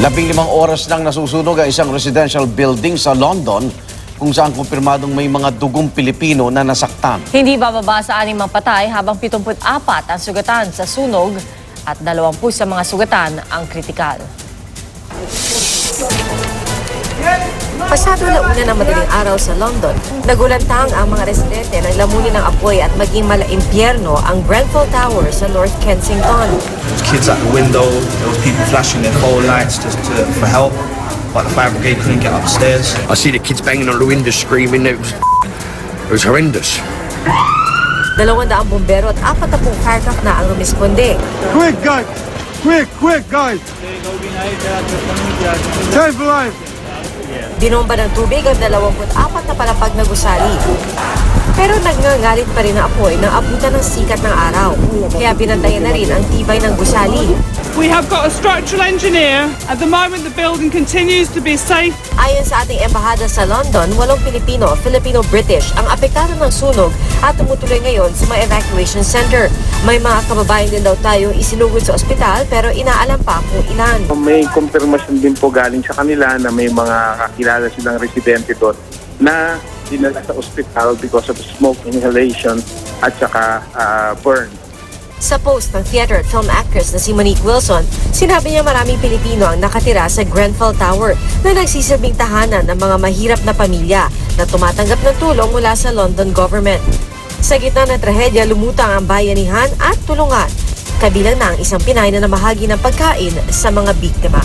15 oras lang nasusunog ang isang residential building sa London kung saan kumpirmadong may mga dugong Pilipino na nasaktan. Hindi bababa sa 6 patay habang 74 ang sugatan sa sunog at 20 sa mga sugatan ang kritikal. Pasado na una ng madaling araw sa London, nagulantang ang mga residente ng lamunin ng apoy at maging malaimpyerno ang Grenfell Tower sa North Kensington. Kids at the window, there was people flashing their phone lights for help, but the fire brigade couldn't get upstairs. I see the kids banging on the window screaming. It was horrendous. 200 bombero at 40 fire truck na ang rumisponde. Quick, guys! Quick, guys! Save life! Dinomba ng tubig ang 24 na palapag na gusali. Pero nagngangalit pa rin ang apoy ng abutan ng sikat ng araw. Kaya binantayan na rin ang tibay ng gusali. We have got a structural engineer. At the moment, the building continues to be safe. Ayon sa ating embahada sa London, 8 Pilipino, Filipino-British ang apektado ng sunog at tumutuloy ngayon sa mga evacuation center. May mga kababayan din daw tayong isinugod sa ospital pero inaalam pa kung ilan. May confirmation din po galing sa kanila na may mga kakilala silang residente doon na dinala sa ospital because of smoke inhalation at saka burn. Sa post ng theater at film actress na si Monique Wilson, sinabi niya maraming Pilipino ang nakatira sa Grenfell Tower na nagsisilbing tahanan ng mga mahirap na pamilya na tumatanggap ng tulong mula sa London government. Sa gitna ng trahedya, lumutang ang bayanihan at tulungan. Kabilang na ang isang Pinay na namahagi ng pagkain sa mga biktima.